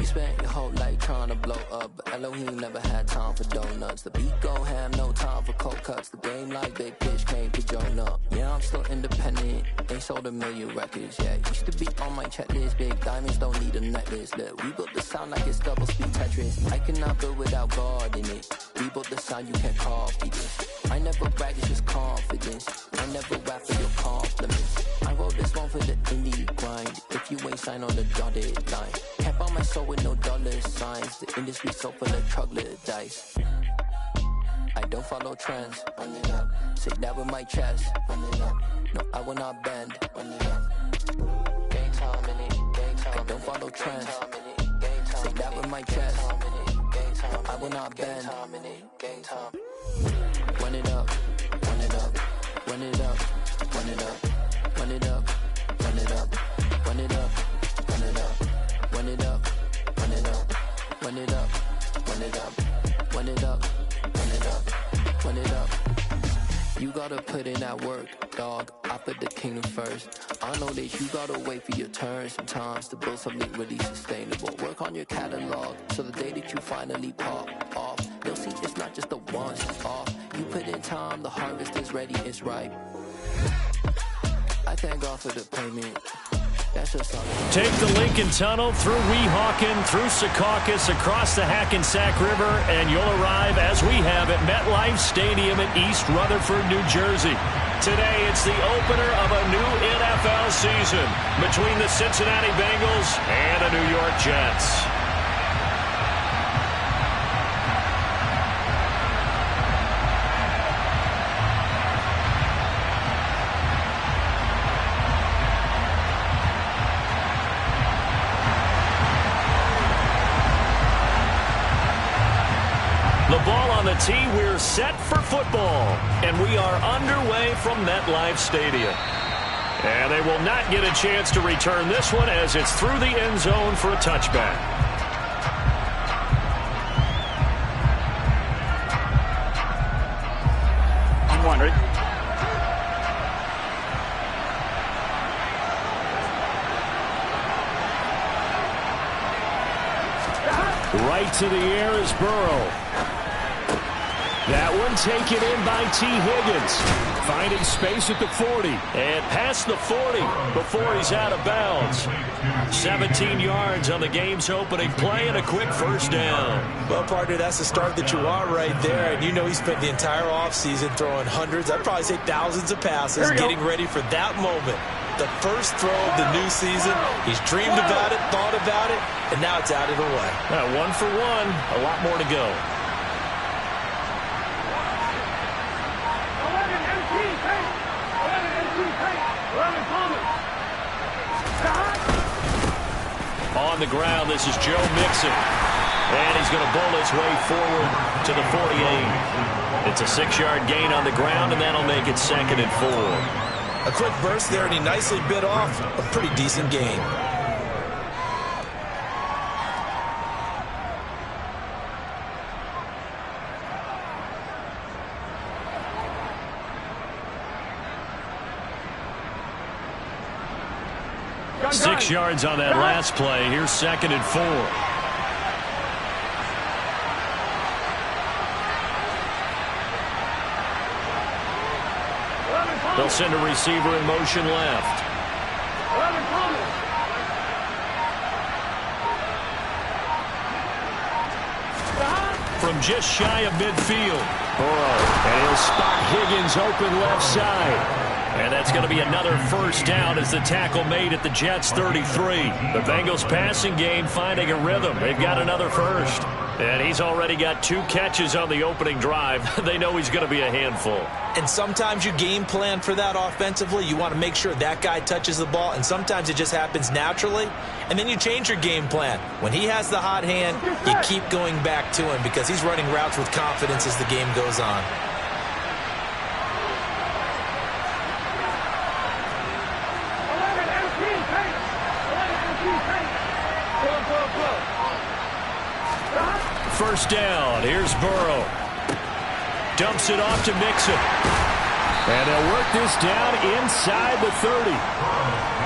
spent your whole life trying to blow up, but Elohim never had time for donuts. The beat gon' have no time for cold cuts. The game like Big Pitch came to Jonah. Yeah, I'm still independent, ain't sold a million records yet. Used to be on my checklist, big diamonds don't need a necklace. Look, we built the sound like it's double speed Tetris. I cannot build without God in it. We built the sound, you can't copy this. I never brag, it's just confidence. I never rap for your compliments. I wrote this one for the indie grind. If you ain't signed on the dotted line, can't buy my soul with no dollar signs. The industry so full of troglodytes. I don't follow trends. Run it up. Say that with my chest. Run it up. No, I will not bend. Run it up. Gang time in it. Gang time. I don't follow trends. Say that with my chest. No, I will not bend. Gang time. Run it up. Run it up. Run it up. Run it up. Run it up. Run it up. Run it up. Run it up. Run it up. Run it up. Run it up. Run it up. Run it up. Run it up. Run it up. You gotta put in that work, dog. I put the kingdom first. I know that you gotta wait for your turn sometimes to build something really sustainable. Work on your catalog so the day that you finally pop off, you'll see it's not just a once off. You put in time, the harvest is ready, it's ripe. I thank God for the payment. That's just take the Lincoln Tunnel through Weehawken, through Secaucus, across the Hackensack River, and you'll arrive, as we have, at MetLife Stadium in East Rutherford, New Jersey. Today, it's the opener of a new NFL season between the Cincinnati Bengals and the New York Jets. The ball on the tee, we're set for football, and we are underway from MetLife Stadium. And they will not get a chance to return this one as it's through the end zone for a touchback. I'm wondering. Right to the air is Burrow. That one taken in by T. Higgins. Finding space at the 40. And past the 40 before he's out of bounds. 17 yards on the game's opening play and a quick first down. Well, partner, that's the start that you want right there. And you know he spent the entire offseason throwing hundreds, I'd probably say thousands of passes, getting ready for that moment. The first throw of the new season. He's dreamed about it, thought about it, and now it's out of the way. 1 for 1, a lot more to go. On the ground, this is Joe Mixon. And he's going to bowl his way forward to the 48. It's a 6-yard gain on the ground, and that'll make it 2nd and 4. A quick burst there, and he nicely bit off a pretty decent gain. Gun 6 yards on that last play. Here's 2nd and 4. They'll send a receiver in motion left. From just shy of midfield. Burrow, and he'll spot Higgins open left side. And that's going to be another first down as the tackle made at the Jets' 33. The Bengals passing game finding a rhythm. They've got another first. And he's already got 2 catches on the opening drive. They know he's going to be a handful. And sometimes you game plan for that offensively. You want to make sure that guy touches the ball, and sometimes it just happens naturally. And then you change your game plan. When he has the hot hand, you keep going back to him because he's running routes with confidence as the game goes on. First down. Here's Burrow. Dumps it off to Mixon. And they'll work this down inside the 30.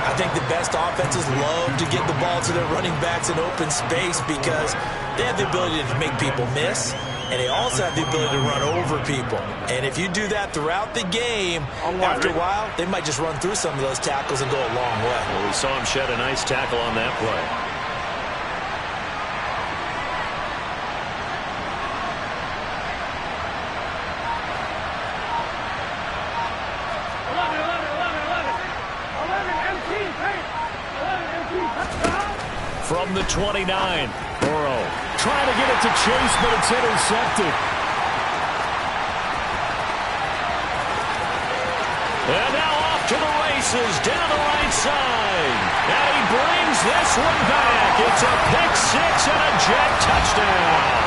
I think the best offenses love to get the ball to their running backs in open space because they have the ability to make people miss, and they also have the ability to run over people. And if you do that throughout the game, after a while, they might just run through some of those tackles and go a long way. Well, we saw him shed a nice tackle on that play. From the 29, Burrow trying to get it to Chase, but it's intercepted. And now off to the races, down the right side. And he brings this one back. It's a pick six and a Jet touchdown.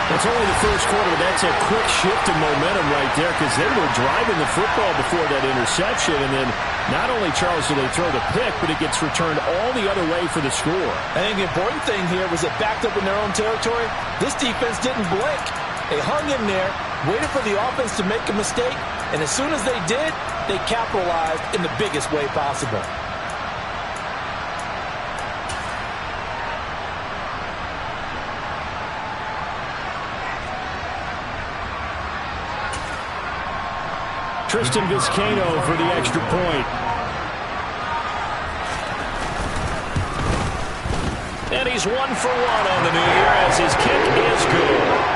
It's only the first quarter, but that's a quick shift in momentum right there because they were driving the football before that interception. And then not only, Charles, do they throw the pick, but it gets returned all the other way for the score. I think the important thing here was it backed up in their own territory. This defense didn't blink. They hung in there, waited for the offense to make a mistake, and as soon as they did, they capitalized in the biggest way possible. Tristan Vizcaino for the extra point. And he's 1 for 1 on the new year as his kick is good.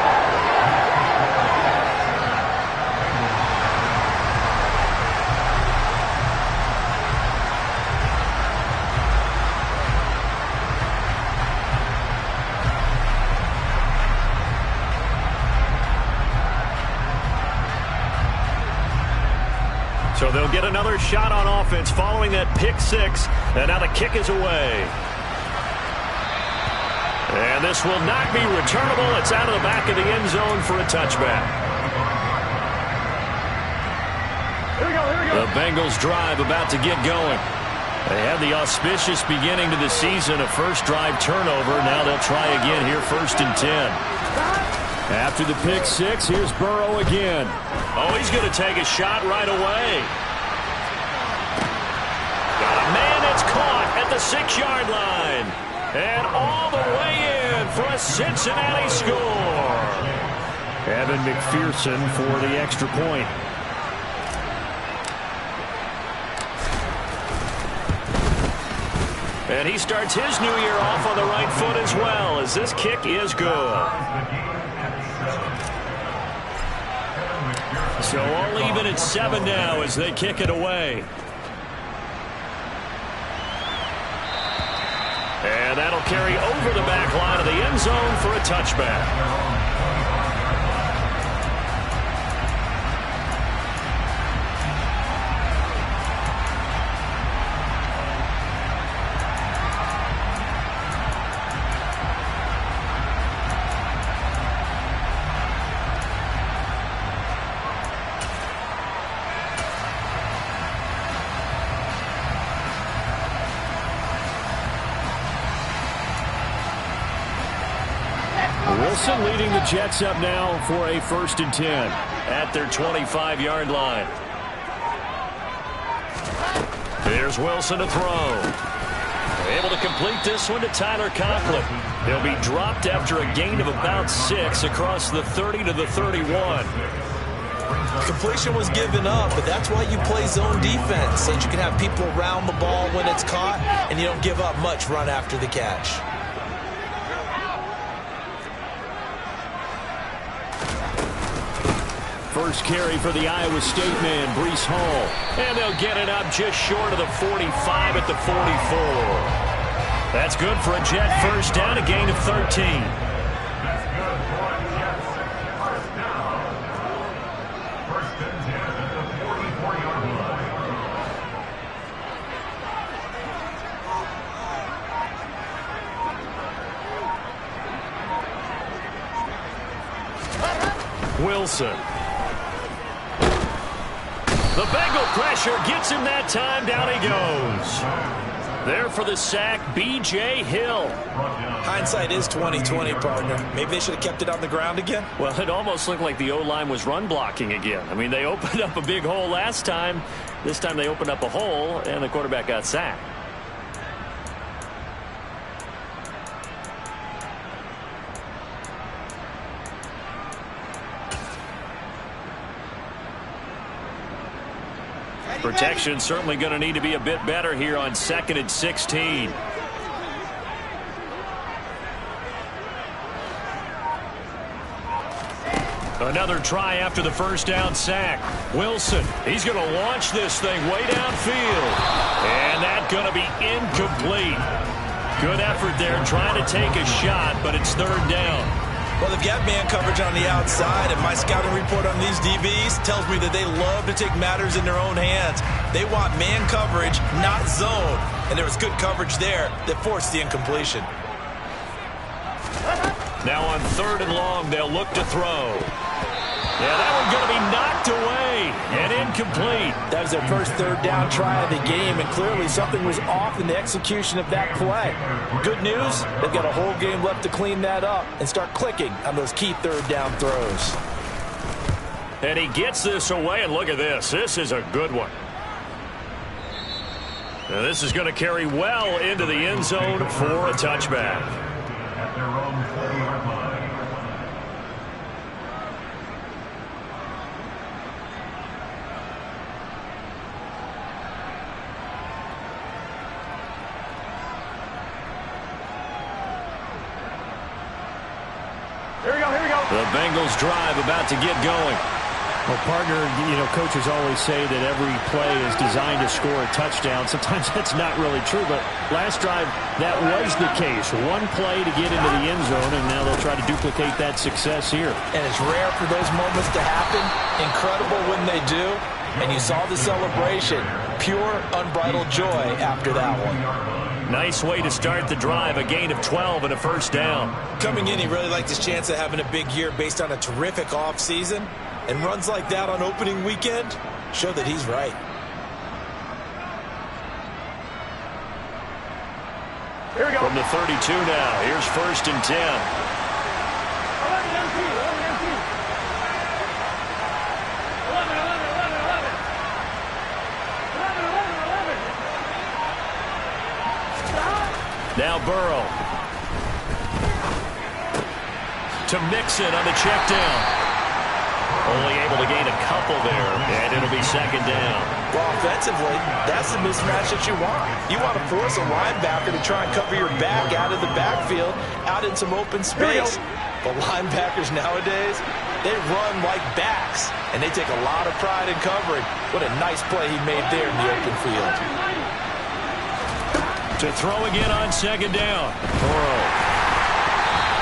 So they'll get another shot on offense following that pick six. And now the kick is away. And this will not be returnable. It's out of the back of the end zone for a touchback. Here we go. The Bengals drive about to get going. They had the auspicious beginning to the season, a first drive turnover. Now they'll try again here, 1st and 10. After the pick six, here's Burrow again. Oh, he's going to take a shot right away. Got a man that's caught at the 6-yard line. And all the way in for a Cincinnati score. Evan McPherson for the extra point. And he starts his new year off on the right foot as well, as this kick is good. So all even at 7 now as they kick it away. And that'll carry over the back line of the end zone for a touchback. Wilson leading the Jets up now for a 1st and 10 at their 25-yard line. Here's Wilson to throw. Able to complete this one to Tyler Conklin. He'll be dropped after a gain of about 6 across the 30 to the 31. Completion was given up, but that's why you play zone defense, so that you can have people around the ball when it's caught, and you don't give up much run after the catch. First carry for the Iowa State man, Breece Hall. And they'll get it up just short of the 45 at the 44. That's good for a Jet first down, a gain of 13. Wilson. The Bengal pressure gets him that time. Down he goes. There for the sack, B.J. Hill. Hindsight is 20/20, partner. Maybe they should have kept it on the ground again. Well, it almost looked like the O-line was run blocking again. I mean, they opened up a big hole last time. This time they opened up a hole, and the quarterback got sacked. Protection certainly going to need to be a bit better here on 2nd and 16. Another try after the first down sack. Wilson, he's going to launch this thing way downfield. And that's going to be incomplete. Good effort there trying to take a shot, but it's 3rd down. Well, they've got man coverage on the outside, and my scouting report on these DBs tells me that they love to take matters in their own hands. They want man coverage, not zone. And there was good coverage there that forced the incompletion. Now on 3rd and long, they'll look to throw. Yeah, that one's going to be knocked away and incomplete. That was their first 3rd down try of the game, and clearly something was off in the execution of that play. Good news, they've got a whole game left to clean that up and start clicking on those key 3rd down throws. And he gets this away, and look at this. This is a good one. Now this is going to carry well into the end zone for a touchback. At their own 40-yard line. The Bengals drive about to get going. Well, partner, you know, coaches always say that every play is designed to score a touchdown. Sometimes that's not really true, but last drive, that was the case. One play to get into the end zone, and now they'll try to duplicate that success here. And it's rare for those moments to happen. Incredible when they do. And you saw the celebration. Pure, unbridled joy after that one. Nice way to start the drive, a gain of 12 and a 1st down. Coming in, he really liked his chance of having a big year based on a terrific offseason. And runs like that on opening weekend show that he's right. Here we go. From the 32 now, here's 1st and 10. Now Burrow. To Mixon on the check down. Only able to gain a couple there, and it'll be 2nd down. Well, offensively, that's the mismatch that you want. You want to force a linebacker to try and cover your back out of the backfield, out in some open space. But linebackers nowadays, they run like backs, and they take a lot of pride in covering. What a nice play he made there in the open field. To throw again on 2nd down. Burrow.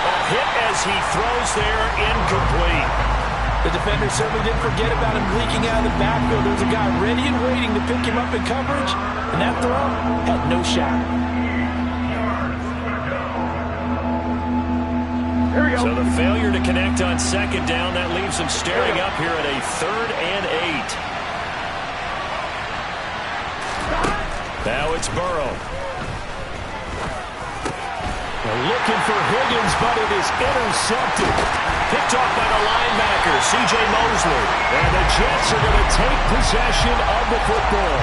A hit as he throws there, incomplete. The defender certainly didn't forget about him leaking out of the backfield. There was a guy ready and waiting to pick him up in coverage, and that throw had no shot. Here we go. So the failure to connect on 2nd down, that leaves him staring up here at a 3rd and 8. Now it's Burrow. They're looking for Higgins, but it is intercepted. Picked off by the linebacker, C.J. Mosley. And the Jets are going to take possession of the football.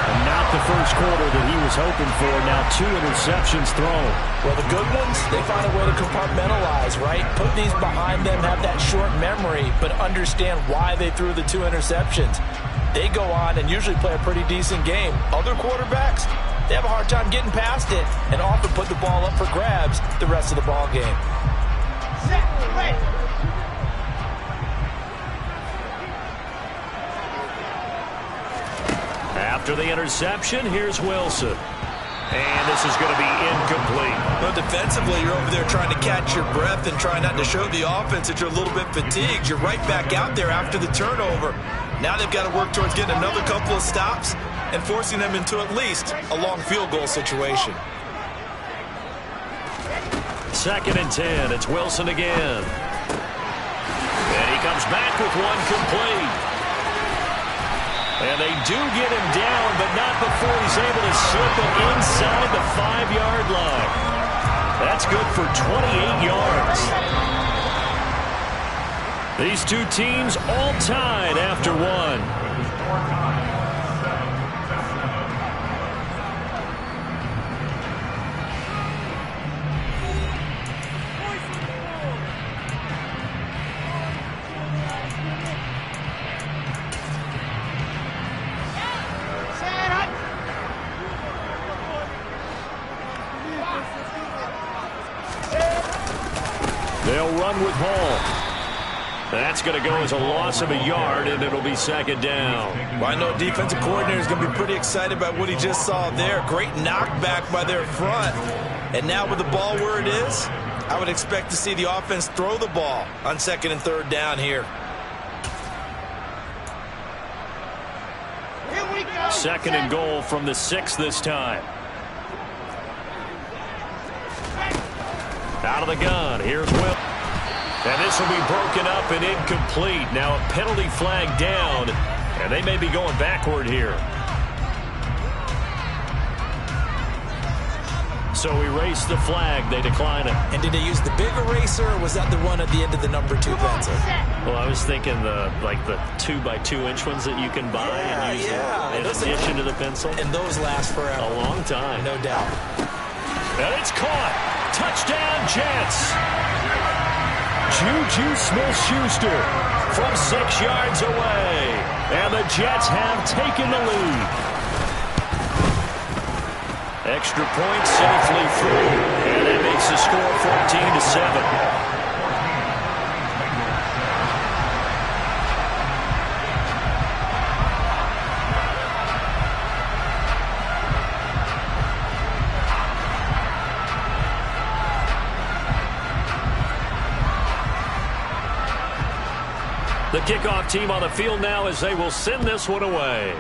And not the first quarter that he was hoping for. Now 2 interceptions thrown. Well, the good ones, they find a way to compartmentalize, right? Put these behind them, have that short memory, but understand why they threw the 2 interceptions. They go on and usually play a pretty decent game. Other quarterbacks, they have a hard time getting past it and often put the ball up for grabs the rest of the ball game. After the interception, here's Wilson. And this is going to be incomplete. Well, defensively, you're over there trying to catch your breath and try not to show the offense that you're a little bit fatigued. You're right back out there after the turnover. Now they've got to work towards getting another couple of stops and forcing them into at least a long field goal situation. 2nd and 10. It's Wilson again. And he comes back with one complete. And they do get him down, but not before he's able to slip it inside the 5-yard line. That's good for 28 yards. These two teams all tied after one. They'll run with Hall. That's going to go as a loss of a yard, and it'll be second down. Well, I know defensive coordinator is going to be pretty excited about what he just saw there. Great knockback by their front. And now with the ball where it is, I would expect to see the offense throw the ball on second and third down here. Second and goal from the 6 this time. Out of the gun. Here's Will. And this will be broken up and incomplete. Now a penalty flag down, and they may be going backward here. So erase the flag. They decline it. And did they use the big eraser, or was that the one at the end of the number 2 pencil? Well, I was thinking the 2x2-inch ones that you can buy and use in addition to the pencil. And those last forever. A long time. No doubt. And it's caught. Touchdown, Jets. Juju Smith-Schuster from 6 yards away. And the Jets have taken the lead. Extra point safely through. And that makes the score 14-7. The kickoff team on the field now as they will send this one away.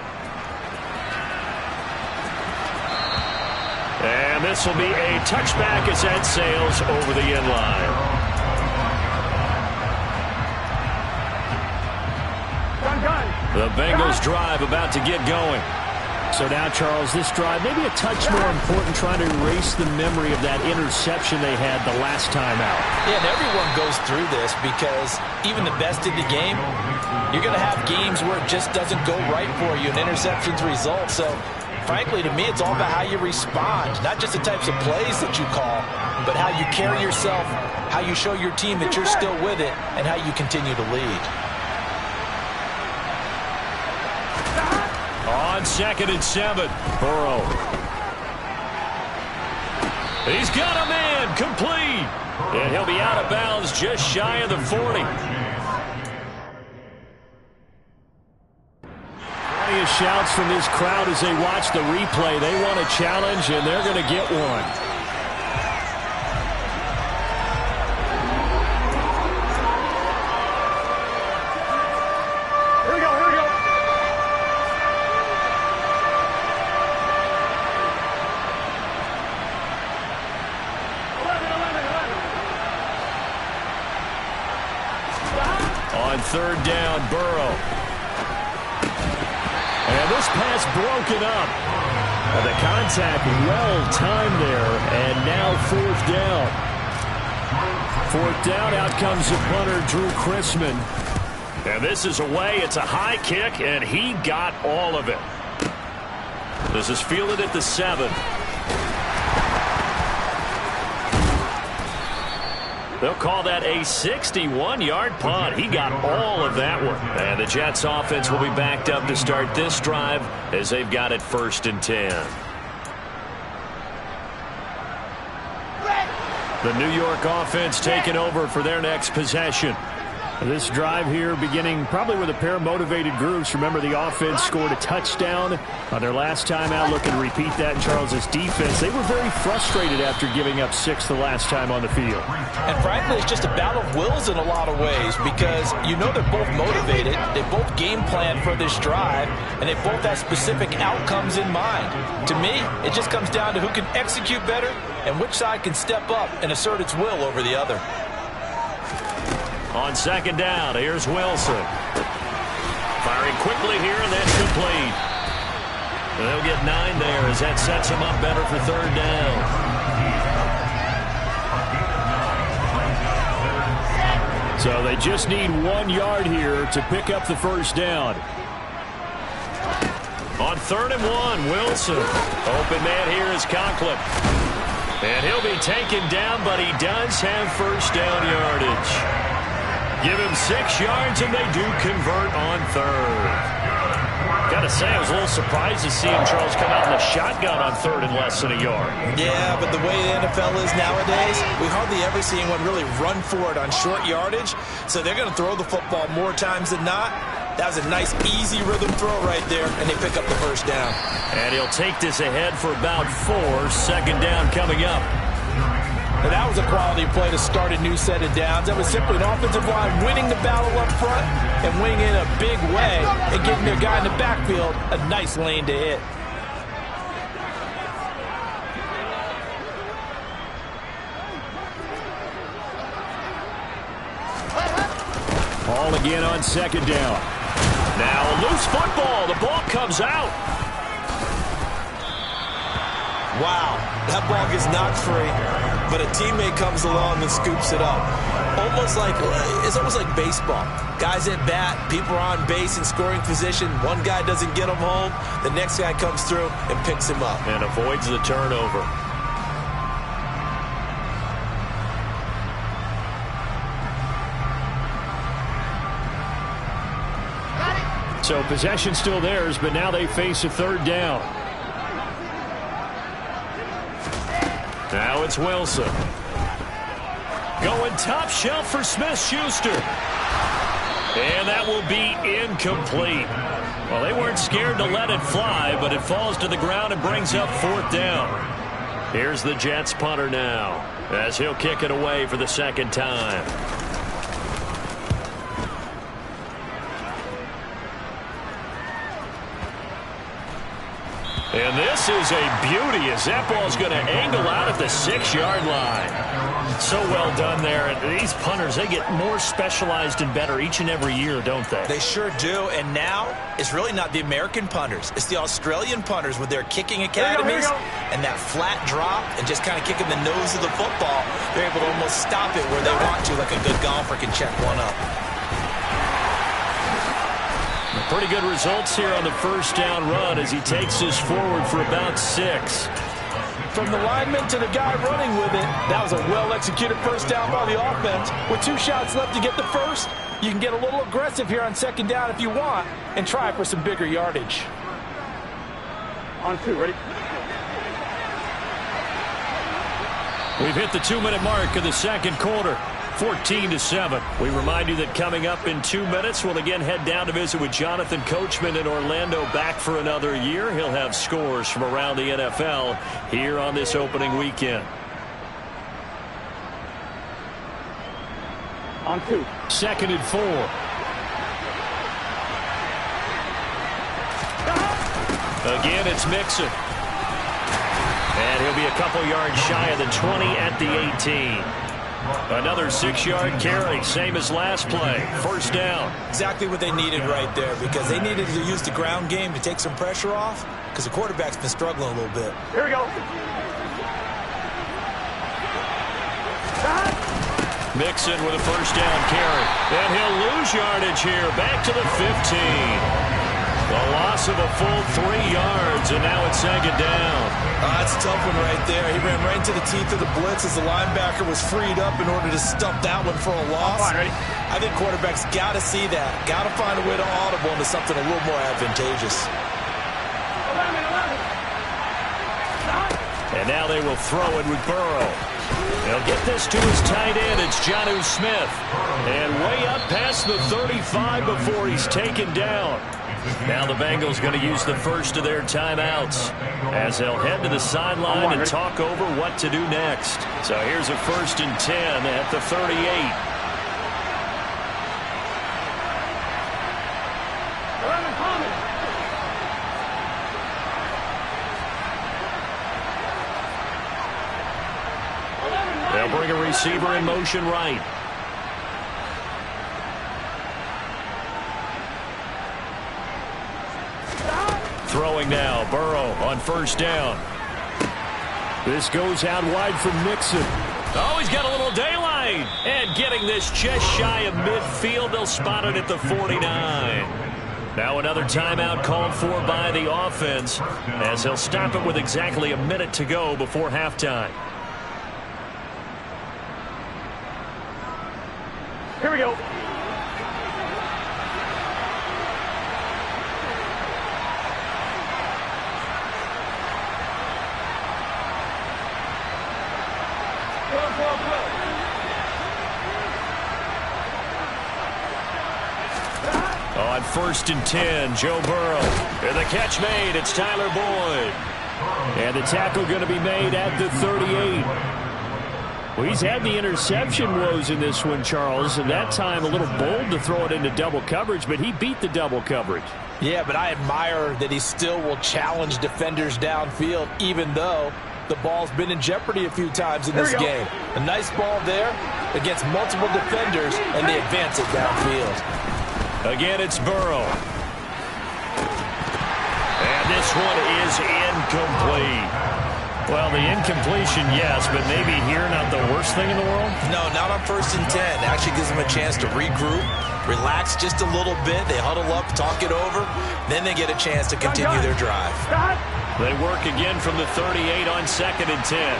And this will be a touchback as that sails over the end line. The Bengals drive about to get going. So now, Charles, this drive maybe a touch more important, trying to erase the memory of that interception they had the last time out. Yeah, and everyone goes through this because even the best in the game, you're going to have games where it just doesn't go right for you and interceptions result. So, frankly, to me, it's all about how you respond, not just the types of plays that you call, but how you carry yourself, how you show your team that you're still with it, and how you continue to lead. On 2nd and 7, Burrow. He's got a man, complete. And he'll be out of bounds just shy of the 40. Plenty of shouts from this crowd as they watch the replay. They want a challenge, and they're going to get one. Third down, Burrow. And this pass broken up. And the contact well timed there. And now 4th down. 4th down, out comes the punter, Drew Chrisman. And this is away. It's a high kick, and he got all of it. This is fielded at the 7. They'll call that a 61-yard punt. He got all of that one. And the Jets offense will be backed up to start this drive as they've got it 1st and 10. The New York offense taking over for their next possession. This drive here beginning probably with a pair of motivated groups. Remember, the offense scored a touchdown on their last time out. Looking to repeat that in Charles's defense. They were very frustrated after giving up 6 the last time on the field. And frankly, it's just a battle of wills in a lot of ways because you know they're both motivated. They both game plan for this drive, and they both have specific outcomes in mind. To me, it just comes down to who can execute better and which side can step up and assert its will over the other. On 2nd down, here's Wilson. Firing quickly here, and that's complete. They'll get 9 there as that sets them up better for third down. So they just need 1 yard here to pick up the first down. On 3rd and 1, Wilson. Open man here is Conklin. And he'll be taken down, but he does have first down yardage. Give him 6 yards, and they do convert on 3rd. Got to say, I was a little surprised to see him, Charles, come out in the shotgun on 3rd and less than a yard. Yeah, but the way the NFL is nowadays, we hardly ever see anyone really run for it on short yardage. So they're going to throw the football more times than not. That was a nice, easy rhythm throw right there, and they pick up the first down. And he'll take this ahead for about 4. 2nd down coming up. And that was a quality play to start a new set of downs. That was simply an offensive line winning the battle up front and winning in a big way and giving their guy in the backfield a nice lane to hit. Ball again on 2nd down. Now a loose football. The ball comes out. Wow, that ball gets knocked free, but a teammate comes along and scoops it up. It's almost like baseball. Guys at bat, people are on base in scoring position. One guy doesn't get him home. The next guy comes through and picks him up. And avoids the turnover. So possession still theirs, but now they face a 3rd down. Now it's Wilson. Going top shelf for Smith-Schuster. And that will be incomplete. Well, they weren't scared to let it fly, but it falls to the ground and brings up 4th down. Here's the Jets punter now, as he'll kick it away for the 2nd time. And this is a beauty as that ball's going to angle out at the 6-yard line. So well done there. And these punters, they get more specialized and better each and every year, don't they? They sure do. And now it's really not the American punters. It's the Australian punters with their kicking academies and that flat drop and just kind of kicking the nose of the football. They're able to almost stop it where they want to, like a good golfer can check one up. Pretty good results here on the first down run as he takes this forward for about 6. From the lineman to the guy running with it, that was a well-executed first down by the offense. With 2 shots left to get the first, you can get a little aggressive here on 2nd down if you want and try for some bigger yardage. On 2, ready? We've hit the 2-minute mark of the 2nd quarter. 14-7. We remind you that coming up in 2 minutes, we'll again head down to visit with Jonathan Coachman in Orlando, back for another year. He'll have scores from around the NFL here on this opening weekend. On 2. 2nd and 4. Again, it's Mixon. And he'll be a couple yards shy of the 20 at the 18. Another 6-yard carry, same as last play. First down. Exactly what they needed right there, because they needed to use the ground game to take some pressure off, because the quarterback's been struggling a little bit. Here we go. Mixon with a first down carry. And he'll lose yardage here, back to the 15. The loss of a full 3 yards, and now it's 2nd down. That's a tough one right there. He ran right into the teeth of the blitz as the linebacker was freed up in order to stump that one for a loss. Ready? I think quarterbacks got to see that. Got to find a way to audible into something a little more advantageous. And now they will throw it with Burrow. They'll get this to his tight end. It's Jonnu Smith. And way up past the 35 before he's taken down. Now the Bengals going to use the first of their timeouts as they'll head to the sideline and talk over what to do next. So here's a 1st and 10 at the 38. They'll bring a receiver in motion right. throwing now. Burrow on first down. This goes out wide for Mixon. Oh, he's got a little daylight. And getting this just shy of midfield. They'll spot it at the 49. Now another timeout called for by the offense as he'll stop it with exactly a minute to go before halftime. Here we go. On 1st and 10, Joe Burrow. And the catch made. It's Tyler Boyd. And the tackle going to be made at the 38. Well, he's had the interception woes in this one, Charles, and that time a little bold to throw it into double coverage, but he beat the double coverage. Yeah, but I admire that he still will challenge defenders downfield, even though the ball's been in jeopardy a few times in this game. A nice ball there against multiple defenders, and they advance it downfield. Again, it's Burrow. And this one is incomplete. Well, the incompletion, yes, but maybe here not the worst thing in the world? No, not on 1st and 10. It actually gives them a chance to regroup, relax just a little bit. They huddle up, talk it over. Then they get a chance to continue their drive. They work again from the 38 on 2nd and 10.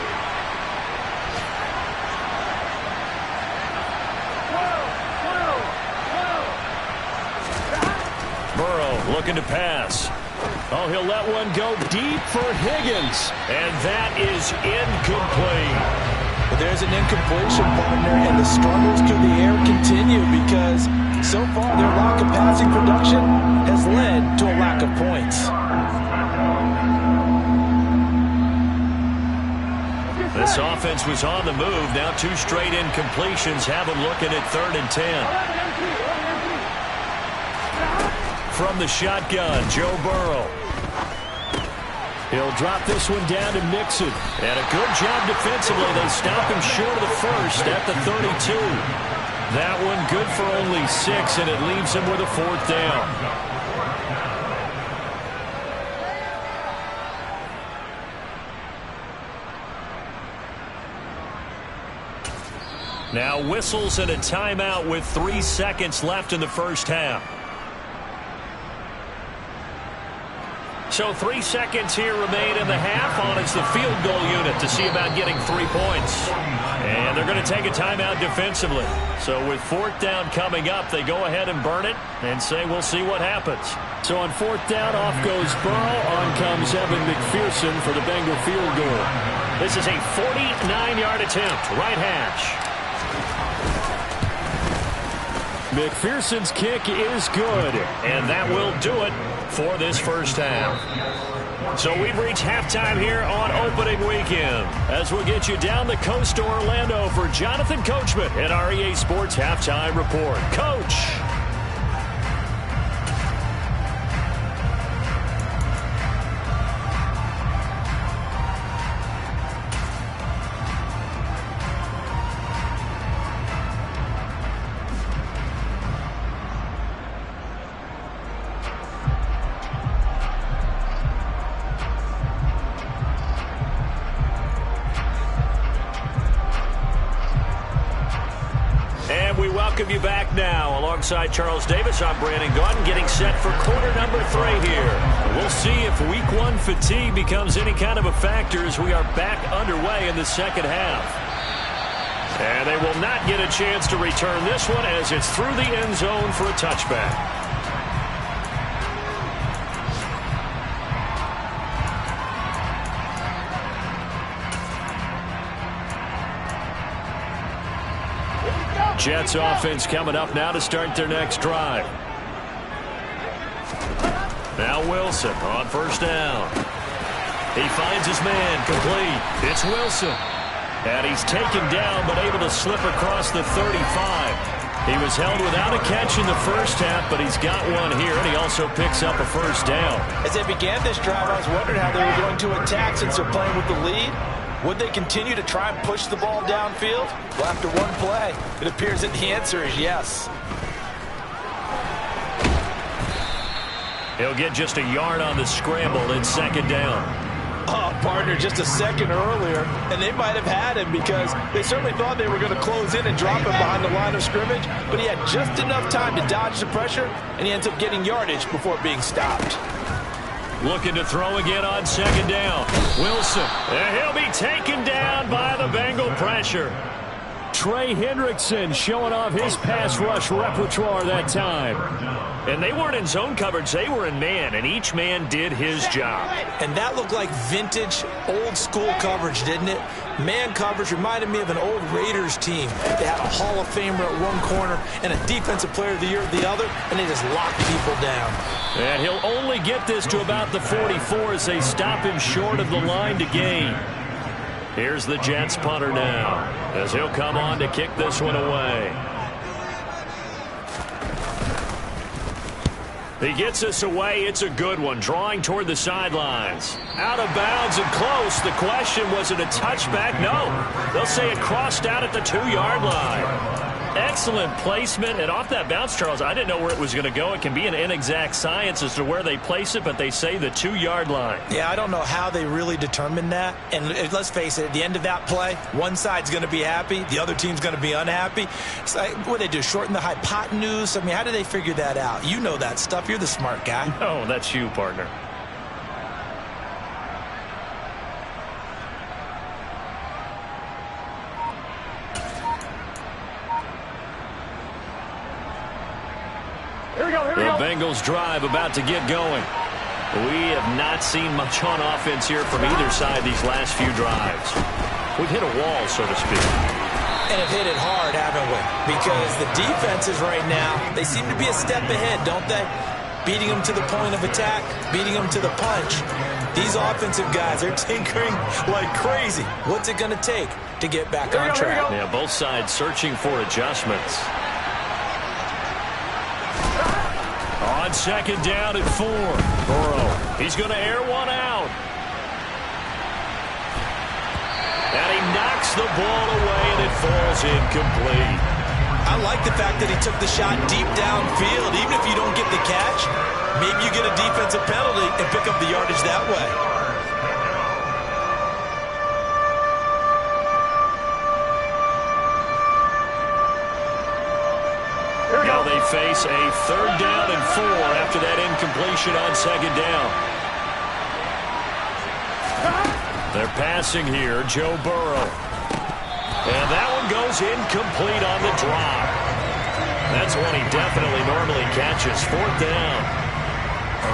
Burrow looking to pass. Oh, he'll let one go deep for Higgins. And that is incomplete. But there's an incompletion, partner, and the struggles through the air continue because so far their lack of passing production has led to a lack of points. This offense was on the move. Now 2 straight incompletions have them looking at 3rd and 10. From the shotgun, Joe Burrow. He'll drop this one down to Mixon. And a good job defensively. They stop him short of the first at the 32. That one good for only 6, and it leaves him with a 4th down. Now whistles and a timeout with 3 seconds left in the first half. So 3 seconds here remain in the half on it's the field goal unit to see about getting 3 points. And they're going to take a timeout defensively. So with 4th down coming up, they go ahead and burn it and say we'll see what happens. So on 4th down, off goes Burrow. On comes Evan McPherson for the Bengal field goal. This is a 49-yard attempt, right hash. McPherson's kick is good. And that will do it for this first half. So we've reached halftime here on opening weekend as we'll get you down the coast to Orlando for Jonathan Coachman at our EA Sports Halftime Report. Coach. Welcome you back now. Alongside Charles Davis, I'm Brandon Gaudin, getting set for quarter number 3 here. We'll see if week 1 fatigue becomes any kind of a factor as we are back underway in the second half. And they will not get a chance to return this one as it's through the end zone for a touchback. Jets offense coming up now to start their next drive. Now Wilson on first down. He finds his man complete. It's Wilson. And he's taken down but able to slip across the 35. He was held without a catch in the first half, but he's got one here, and he also picks up a first down. As they began this drive, I was wondering how they were going to attack since they're playing with the lead. Would they continue to try and push the ball downfield? Well, after one play, it appears that the answer is yes. He'll get just a yard on the scramble in second down. Oh, partner, just a second earlier, and they might have had him because they certainly thought they were going to close in and drop him behind the line of scrimmage, but he had just enough time to dodge the pressure, and he ends up getting yardage before being stopped. Looking to throw again on second down. Wilson, and he'll be taken down by the Bengal pressure. Trey Hendrickson showing off his pass rush repertoire that time. And they weren't in zone coverage. They were in man, and each man did his job. And that looked like vintage, old-school coverage, didn't it? Man coverage reminded me of an old Raiders team. They had a Hall of Famer at one corner and a Defensive Player of the Year at the other, and they just locked people down. And he'll only get this to about the 44 as they stop him short of the line to gain. Here's the Jets punter now, as he'll come on to kick this one away. He gets us away. It's a good one, drawing toward the sidelines. Out of bounds and close. The question, was it a touchback? No. They'll say it crossed out at the 2-yard line. Excellent placement, and off that bounce, Charles, I didn't know where it was going to go. It can be an inexact science as to where they place it, but they say the 2-yard line. Yeah, I don't know how they really determined that. And let's face it, at the end of that play, one side's going to be happy, the other team's going to be unhappy. It's like, what they do, shorten the hypotenuse? I mean, how do they figure that out? You know that stuff. You're the smart guy. Oh, that's you, partner. The Bengals drive about to get going. We have not seen much on offense here from either side these last few drives. We've hit a wall, so to speak. And have hit it hard, haven't we? Because the defenses right now, they seem to be a step ahead, don't they? Beating them to the point of attack, beating them to the punch. These offensive guys, they're tinkering like crazy. What's it going to take to get back on track? Yeah, both sides searching for adjustments. On second down at 4. Burrow, he's going to air one out. And he knocks the ball away, and it falls incomplete. I like the fact that he took the shot deep downfield. Even if you don't get the catch, maybe you get a defensive penalty and pick up the yardage that way. Now they face a 3rd down and 4 after that incompletion on second down. They're passing here, Joe Burrow. And that one goes incomplete on the drop. That's one he definitely normally catches. 4th down.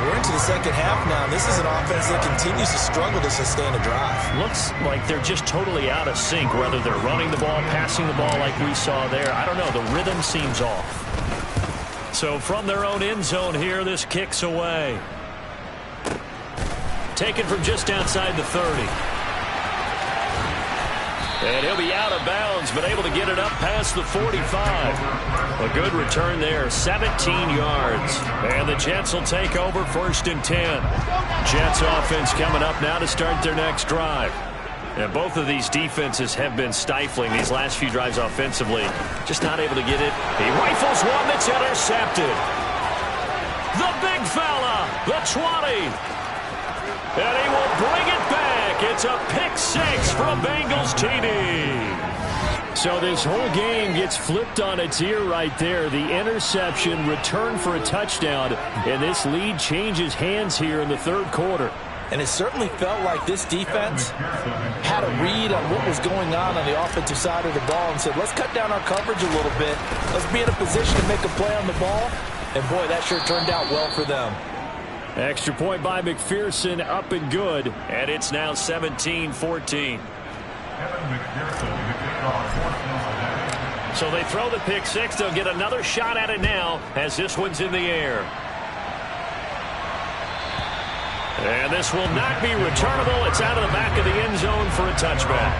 We're into the second half now. This is an offense that continues to struggle to sustain a drive. Looks like they're just totally out of sync, whether they're running the ball, passing the ball like we saw there. I don't know. The rhythm seems off. So from their own end zone here, this kicks away. Taken from just outside the 30. And he'll be out of bounds, but able to get it up past the 45. A good return there, 17 yards. And the Jets will take over 1st and 10. Jets offense coming up now to start their next drive. And both of these defenses have been stifling these last few drives offensively. Just not able to get it. He rifles one that's intercepted. The big fella, the 20. And he will bring it back. It's a pick 6 from Bengals TD. So this whole game gets flipped on its ear right there. The interception, return for a touchdown, and this lead changes hands here in the 3rd quarter. And it certainly felt like this defense had a read on what was going on the offensive side of the ball and said, let's cut down our coverage a little bit. Let's be in a position to make a play on the ball. And, boy, that sure turned out well for them. Extra point by McPherson, up and good. And it's now 17-14. So they throw the pick 6. They'll get another shot at it now as this one's in the air. And this will not be returnable. It's out of the back of the end zone for a touchback.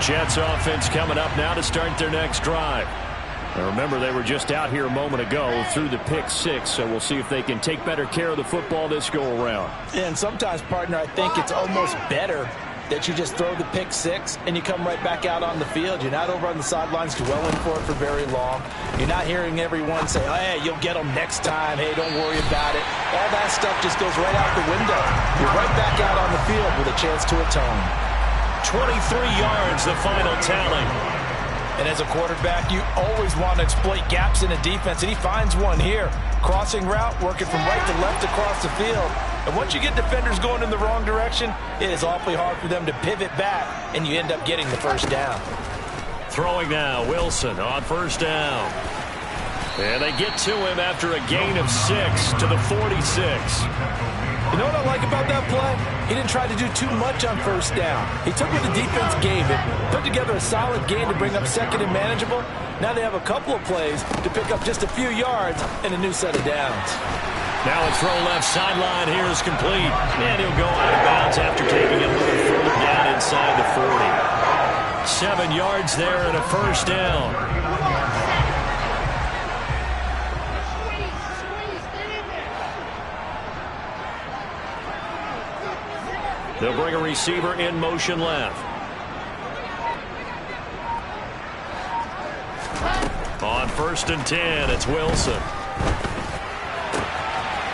Jets offense coming up now to start their next drive. Now remember, they were just out here a moment ago through the pick six, so we'll see if they can take better care of the football this go-around. And sometimes, partner, I think it's almost better that you just throw the pick six and you come right back out on the field. You're not over on the sidelines dwelling for it for very long. You're not hearing everyone say, oh, hey, you'll get them next time. Hey, don't worry about it. All that stuff just goes right out the window. You're right back out on the field with a chance to atone. 23 yards, the final tally. And as a quarterback, you always want to exploit gaps in a defense, and he finds one here. Crossing route, working from right to left across the field. And once you get defenders going in the wrong direction, it is awfully hard for them to pivot back, and you end up getting the first down. Throwing now, Wilson on first down. And they get to him after a gain of 6 to the 46. You know what I like about that play? He didn't try to do too much on first down. He took what the defense gave him, put together a solid gain to bring up second and manageable. Now they have a couple of plays to pick up just a few yards and a new set of downs. Now a throw left sideline here is complete. And he'll go out of bounds after taking a little further down inside the 40. 7 yards there and a first down. They'll bring a receiver in motion left. On first and 10, it's Wilson.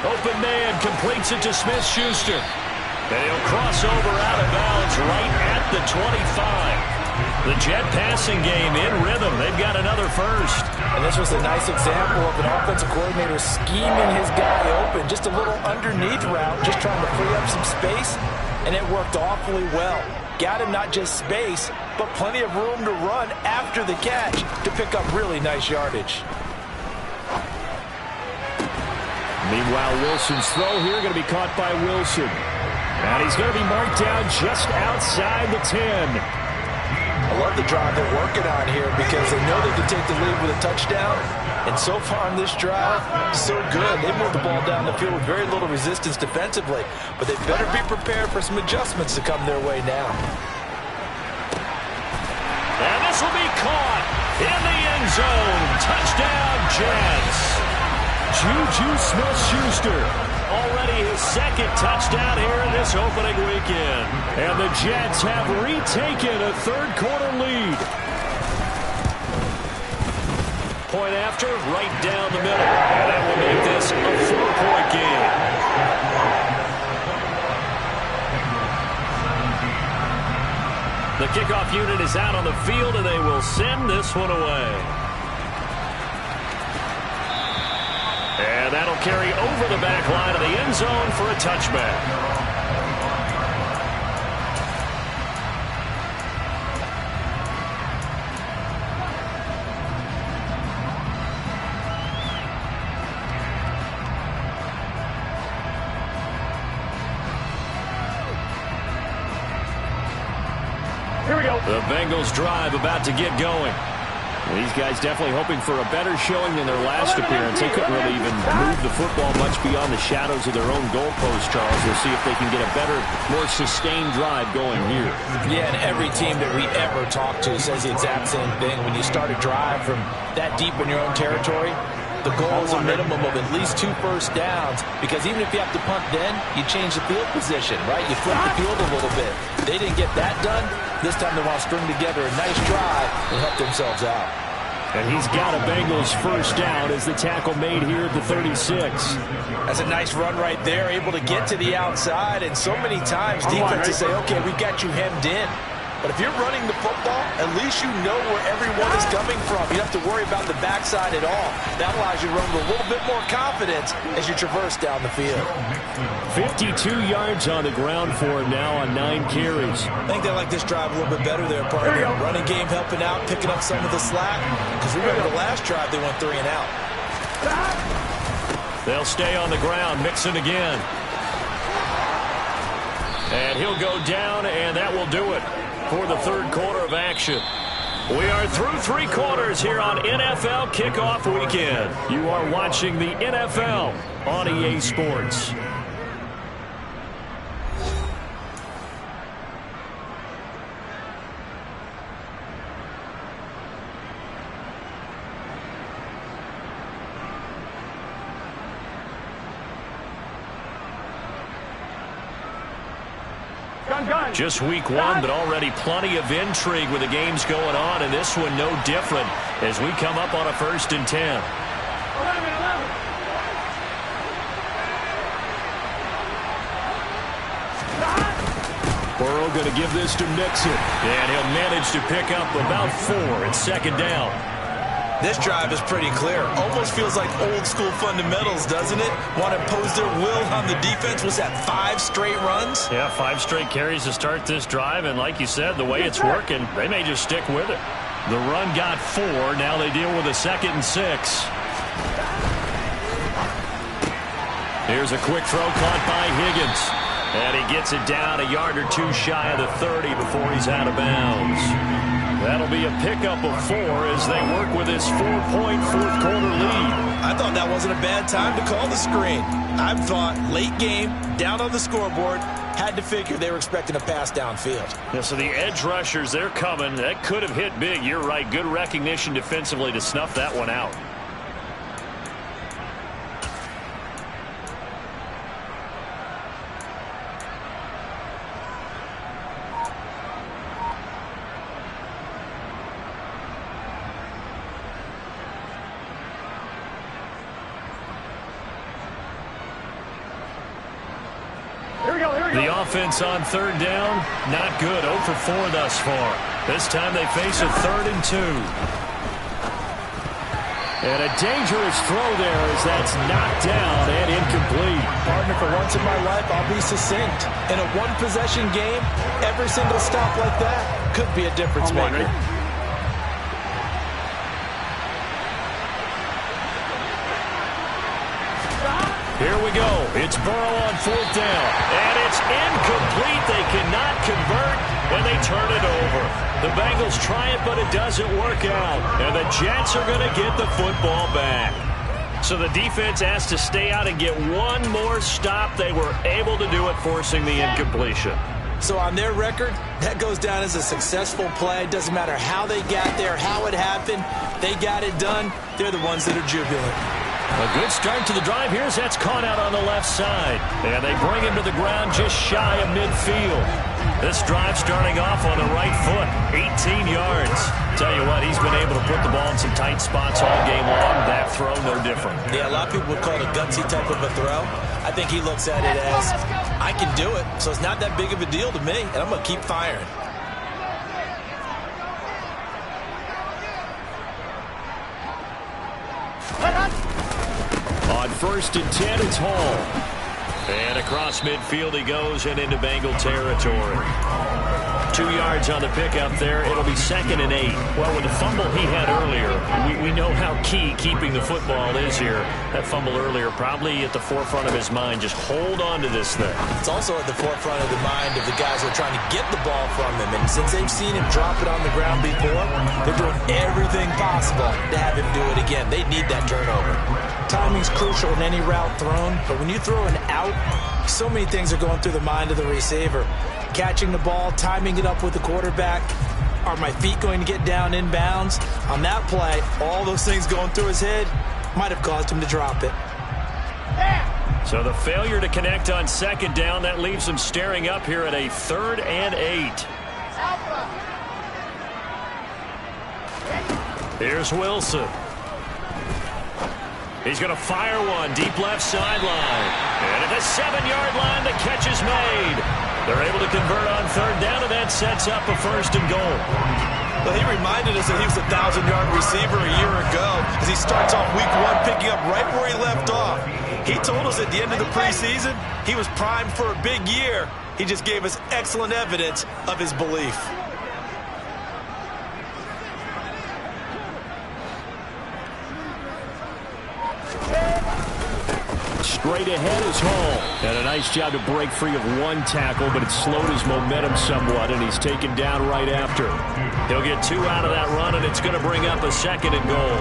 Open man completes it to Smith-Schuster. And he'll cross over out of bounds right at the 25. The Jet passing game in rhythm. They've got another first. And this was a nice example of an offensive coordinator scheming his guy open. Just a little underneath route, just trying to free up some space. And it worked awfully well. Got him not just space, but plenty of room to run after the catch to pick up really nice yardage. Meanwhile, Wilson's throw here going to be caught by Wilson. And he's going to be marked down just outside the 10. I love the drive they're working on here because they know they can take the lead with a touchdown. And so far on this drive, so good. They moved the ball down the field with very little resistance defensively. But they better be prepared for some adjustments to come their way now. And this will be caught in the end zone. Touchdown, Jets. Juju Smith-Schuster. Already his second touchdown here in this opening weekend. And the Jets have retaken a third-quarter lead. Point after, right down the middle. And that will make this a 4-point game. The kickoff unit is out on the field, and they will send this one away. And that'll carry over the back line of the end zone for a touchback. Here we go. The Bengals drive about to get going. These guys definitely hoping for a better showing than their last appearance. They couldn't really even move the football much beyond the shadows of their own goalpost, Charles. We'll see if they can get a better, more sustained drive going here. Yeah, and every team that we ever talk to says the exact same thing. When you start a drive from that deep in your own territory, the goal is a minimum of at least 2 first downs, because even if you have to punt then, you change the field position, right? You flip the field a little bit. They didn't get that done. This time they want to string together a nice drive and help themselves out. And he's got a Bengals first down as the tackle made here at the 36. That's a nice run right there, able to get to the outside. And so many times defenses say, okay, we got you hemmed in. But if you're running the football, at least you know where everyone is coming from. You don't have to worry about the backside at all. That allows you to run with a little bit more confidence as you traverse down the field. 52 yards on the ground for him now on 9 carries. I think they like this drive a little bit better there, partner. Running game helping out, picking up some of the slack. Because remember the last drive, they went 3 and out. They'll stay on the ground, Mixon again. And he'll go down, and that will do it for the third quarter of action. We are through 3 quarters here on NFL Kickoff Weekend. You are watching the NFL on EA Sports. Just week one, but already plenty of intrigue with the games going on, and this one no different as we come up on a 1st and 10. Burrow going to give this to Mixon, and he'll manage to pick up about 4 at 2nd down. This drive is pretty clear. Almost feels like old school fundamentals, doesn't it? Want to impose their will on the defense. Was that 5 straight runs? Yeah, 5 straight carries to start this drive, and like you said, the way it's working, they may just stick with it. The run got 4. Now they deal with a 2nd and 6. Here's a quick throw caught by Higgins. And he gets it down a yard or 2 shy of the 30 before he's out of bounds. That'll be a pickup of 4 as they work with this 4-point fourth-quarter lead. I thought that wasn't a bad time to call the screen. I thought late game, down on the scoreboard, had to figure they were expecting a pass downfield. Yeah, so the edge rushers, they're coming. That could have hit big. You're right. Good recognition defensively to snuff that one out. The offense on 3rd down, not good. 0 for 4 thus far. This time they face a 3rd and 2. And a dangerous throw there as that's knocked down and incomplete. Partner, for once in my life, I'll be succinct. In a one-possession game, every single stop like that could be a difference maker. Here we go. It's Burrow on 4th down. And it's incomplete. They cannot convert, and they turn it over. The Bengals try it, but it doesn't work out. And the Jets are going to get the football back. So the defense has to stay out and get one more stop. They were able to do it, forcing the incompletion. So on their record, that goes down as a successful play. Doesn't matter how they got there, how it happened. They got it done. They're the ones that are jubilant. A good start to the drive. Here's that's caught out on the left side. And they bring him to the ground just shy of midfield. This drive starting off on the right foot. 18 yards. Tell you what, he's been able to put the ball in some tight spots all game long. That throw, no different. Yeah, a lot of people would call it a gutsy type of a throw. I think he looks at it as, I can do it, so it's not that big of a deal to me, and I'm going to keep firing. On 1st and 10, it's Hall. And across midfield he goes and into Bengal territory. 2 yards on the pickup there. It'll be 2nd and 8. Well, with the fumble he had earlier, we know how key keeping the football is here. That fumble earlier probably at the forefront of his mind. Just hold on to this thing. It's also at the forefront of the mind of the guys who are trying to get the ball from him. And since they've seen him drop it on the ground before, they're doing everything possible to have him do it again. They need that turnover. Timing's crucial in any route thrown, but when you throw an out, so many things are going through the mind of the receiver. Catching the ball, timing it up with the quarterback. Are my feet going to get down inbounds? On that play, all those things going through his head might have caused him to drop it. So the failure to connect on 2nd down, that leaves him staring up here at a 3rd and 8. Here's Wilson. He's going to fire one deep left sideline. And at the 7-yard line, the catch is made. They're able to convert on 3rd down, and that sets up a 1st and goal. Well, he reminded us that he was a 1,000-yard receiver a year ago as he starts off week 1 picking up right where he left off. He told us at the end of the preseason he was primed for a big year. He just gave us excellent evidence of his belief. Straight ahead is Hall. And a nice job to break free of one tackle, but it slowed his momentum somewhat, and he's taken down right after. He'll get 2 out of that run, and it's going to bring up a 2nd and goal.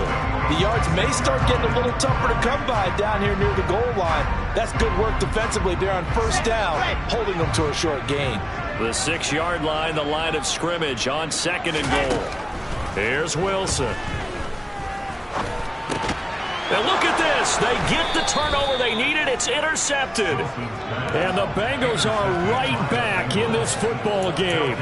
The yards may start getting a little tougher to come by down here near the goal line. That's good work defensively there on 1st down, holding them to a short gain. The 6-yard line, the line of scrimmage on 2nd and goal. Here's Wilson. And look at this. They get the turnover they needed it's intercepted. And the Bengals are right back in this football game.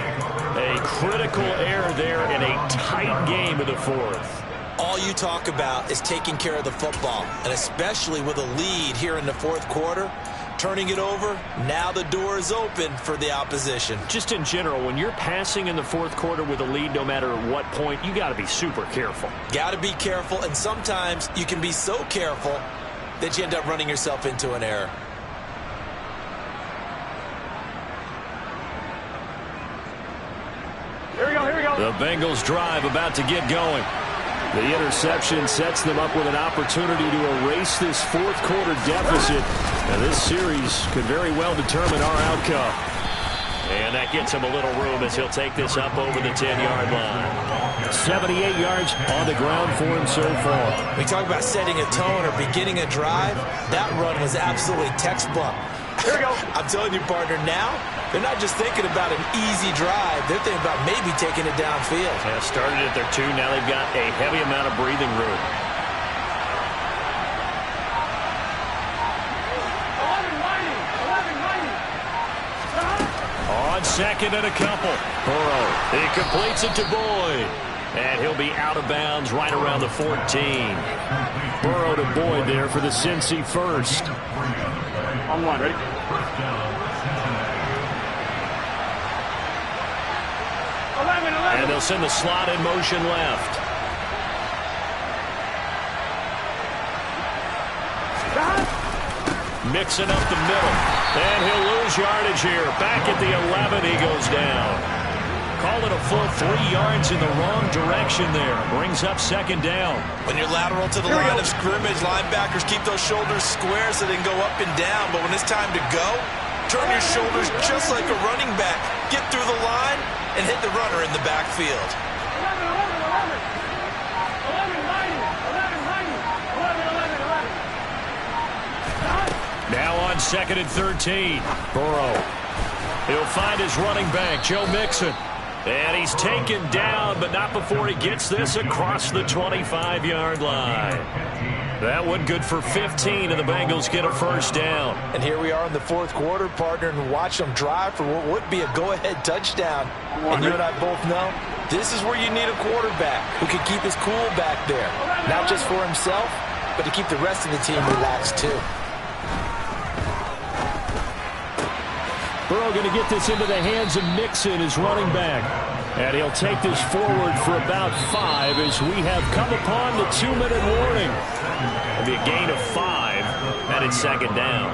A critical error there in a tight game in the fourth. All you talk about is taking care of the football, and especially with a lead here in the fourth quarter, turning it over, now the door is open for the opposition. Just in general, when you're passing in the fourth quarter with a lead, no matter what point, you got to be super careful. Got to be careful, and sometimes you can be so careful that you end up running yourself into an error. Here we go, here we go. The Bengals drive about to get going. The interception sets them up with an opportunity to erase this fourth quarter deficit. And this series could very well determine our outcome. And that gets him a little room as he'll take this up over the 10-yard line. 78 yards on the ground for him so far. We talk about setting a tone or beginning a drive. That run was absolutely textbook. Here we go. I'm telling you, partner, now they're not just thinking about an easy drive. They're thinking about maybe taking it downfield. Yeah, started at their 2. Now they've got a heavy amount of breathing room. 11-90. On second and a couple. Burrow. He completes it to Boyd. And he'll be out of bounds right around the 14. Burrow to Boyd there for the Cincy first. On one, ready? And they'll send the slot in motion left. Mixing up the middle. And he'll lose yardage here. Back at the 11, he goes down. Call it a full 3 yards in the wrong direction there. Brings up second down. When you're lateral to the line of scrimmage, linebackers keep those shoulders square so they can go up and down. But when it's time to go, turn your shoulders just like a running back. Get through the line and hit the runner in the backfield. 11-90. Now on second and 13. Burrow. He'll find his running back, Joe Mixon. And he's taken down, but not before he gets this across the 25-yard line. That one good for 15, and the Bengals get a first down. And here we are in the fourth quarter, partner, and watch them drive for what would be a go-ahead touchdown. And you and I both know this is where you need a quarterback who can keep his cool back there. Not just for himself, but to keep the rest of the team relaxed too. Burrow going to get this into the hands of Mixon, his running back. And he'll take this forward for about 5 as we have come upon the 2-minute warning. It'll be a gain of 5, and it's second down.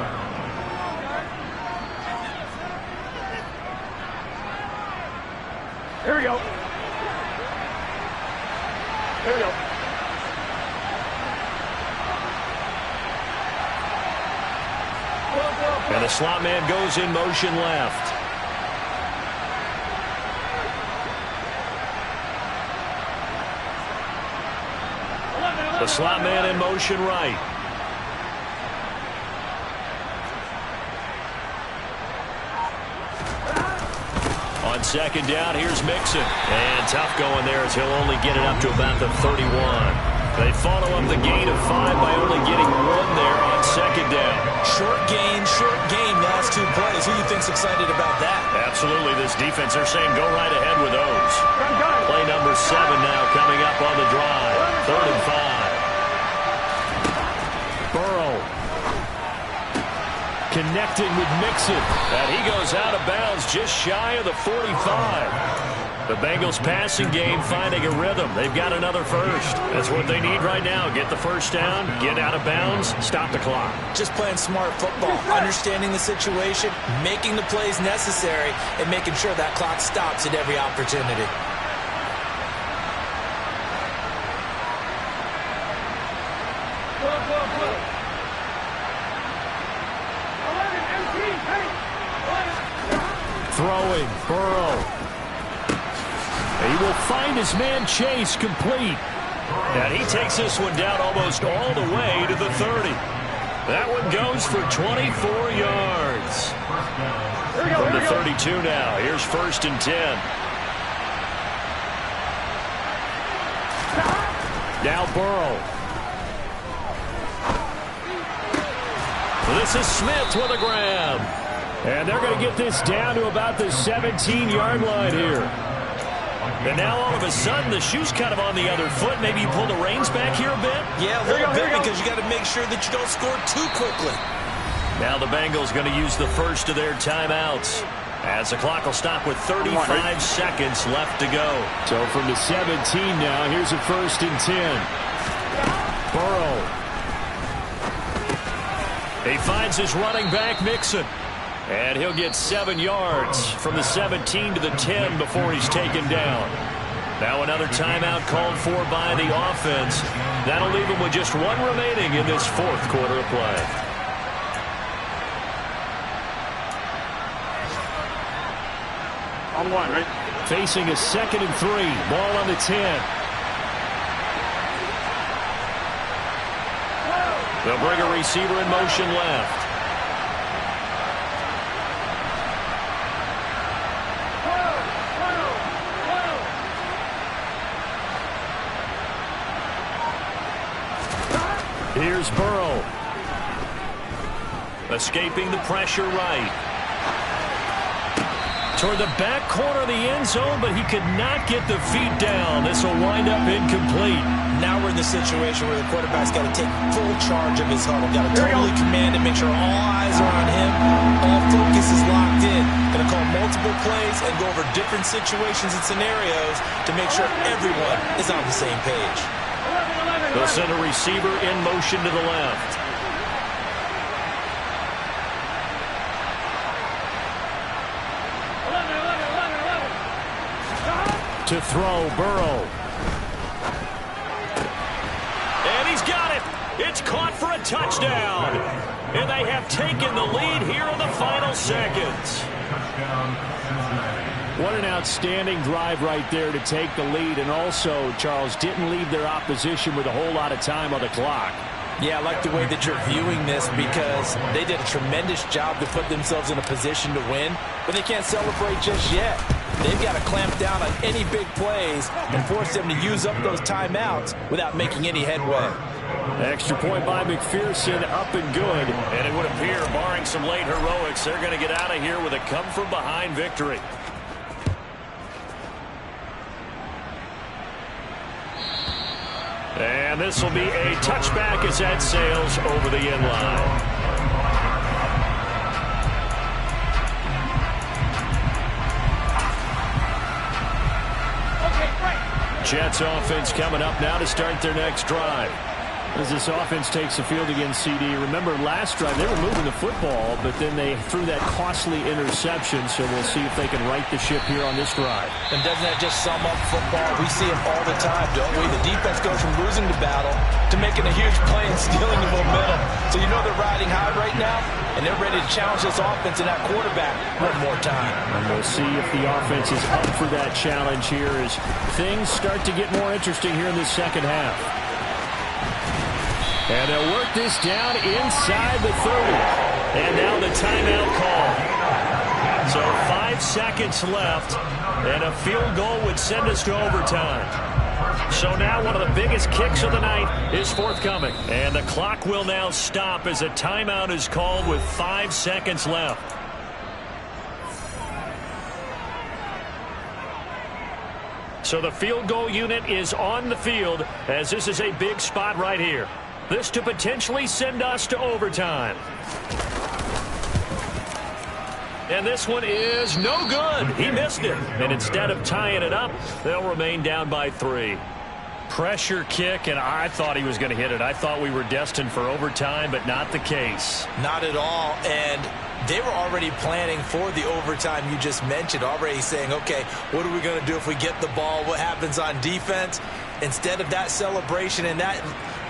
Here we go. Here we go. And the slot man goes in motion left. The slot man in motion right. On second down, here's Mixon. And tough going there as he'll only get it up to about the 31. They follow up the gain of 5 by only getting 1 there on second down. Short game, last 2 plays. Who do you think's excited about that? Absolutely, this defense, they're saying go right ahead with those. Play number 7 now coming up on the drive. 3rd and 5. Burrow connecting with Mixon. And he goes out of bounds just shy of the 45. The Bengals passing game finding a rhythm. They've got another first. That's what they need right now. Get the first down, get out of bounds, stop the clock. Just playing smart football, understanding the situation, making the plays necessary, and making sure that clock stops at every opportunity. Throwing, Burrow. He will find his man Chase complete. And he takes this one down almost all the way to the 30. That one goes for 24 yards. From the 32 now. Here's 1st and 10. Now Burrow. This is Smith with a grab. And they're going to get this down to about the 17-yard line here. And now all of a sudden the shoe's kind of on the other foot. Maybe you pull the reins back here a bit? Yeah, a little bit because you got to make sure that you don't score too quickly. Now the Bengals going to use the first of their timeouts as the clock will stop with 35 seconds left to go. So from the 17 now, here's a 1st and 10. Burrow. He finds his running back, Mixon. And he'll get 7 yards from the 17 to the 10 before he's taken down. Now another timeout called for by the offense. That'll leave him with just 1 remaining in this 4th quarter of play. On 1, right? Facing a 2nd and 3. Ball on the 10. They'll bring a receiver in motion left. Here's Burrow. Escaping the pressure right. Toward the back corner of the end zone, but he could not get the feet down. This will wind up incomplete. Now we're in the situation where the quarterback's got to take full charge of his huddle. Got to totally command it, make sure all eyes are on him. All focus is locked in. Going to call multiple plays and go over different situations and scenarios to make sure everyone is on the same page. They'll send a receiver in motion to the left. To throw, Burrow. And he's got it. It's caught for a touchdown. And they have taken the lead here in the final seconds. What an outstanding drive right there to take the lead. And also, Charles, didn't leave their opposition with a whole lot of time on the clock. Yeah, I like the way that you're viewing this because they did a tremendous job to put themselves in a position to win, but they can't celebrate just yet. They've got to clamp down on any big plays and force them to use up those timeouts without making any headway. Extra point by McPherson, up and good. And it would appear, barring some late heroics, they're going to get out of here with a come-from-behind victory. And this will be a touchback as that sails over the end line. Jets offense coming up now to start their next drive. As this offense takes the field against CD, remember last drive they were moving the football, but then they threw that costly interception, so we'll see if they can right the ship here on this drive. And doesn't that just sum up football? We see it all the time, don't we? The defense goes from losing the battle to making a huge play and stealing the momentum. So you know they're riding high right now, and they're ready to challenge this offense and that quarterback one more time. And we'll see if the offense is up for that challenge here as things start to get more interesting here in this second half. And they'll work this down inside the 30. And now the timeout call. So 5 seconds left, and a field goal would send us to overtime. So now one of the biggest kicks of the night is forthcoming. And the clock will now stop as a timeout is called with 5 seconds left. So the field goal unit is on the field as this is a big spot right here. This to potentially send us to overtime. And this one is no good. He missed it. And instead of tying it up, they'll remain down by 3. Pressure kick, and I thought he was going to hit it. I thought we were destined for overtime, but not the case. Not at all. And they were already planning for the overtime you just mentioned, already saying, okay, what are we going to do if we get the ball? What happens on defense? Instead of that celebration and that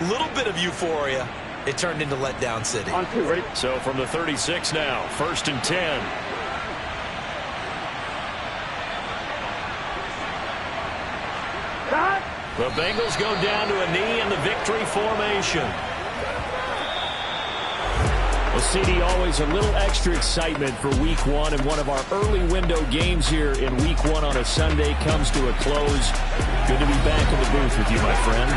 little bit of euphoria, it turned into letdown city. On 2, ready? So from the 36 now, 1st and 10. Cut! The Bengals go down to a knee in the victory formation. Well, CD, always a little extra excitement for Week 1, and one of our early window games here in Week 1 on a Sunday comes to a close. Good to be back in the booth with you, my friend.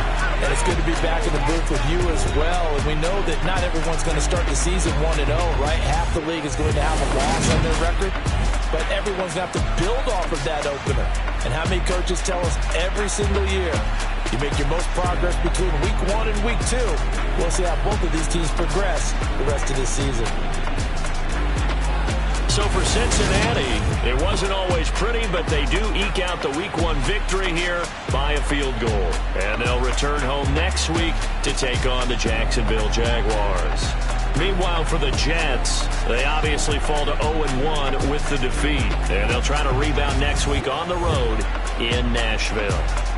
And it's good to be back in the booth with you as well. And we know that not everyone's going to start the season 1-0, right? Half the league is going to have a loss on their record, but everyone's going to have to build off of that opener. And how many coaches tell us every single year, you make your most progress between Week 1 and Week 2. We'll see how both of these teams progress the rest of this season. So for Cincinnati, it wasn't always pretty, but they do eke out the Week 1 victory here by a field goal. And they'll return home next week to take on the Jacksonville Jaguars. Meanwhile, for the Jets, they obviously fall to 0-1 with the defeat. And they'll try to rebound next week on the road in Nashville.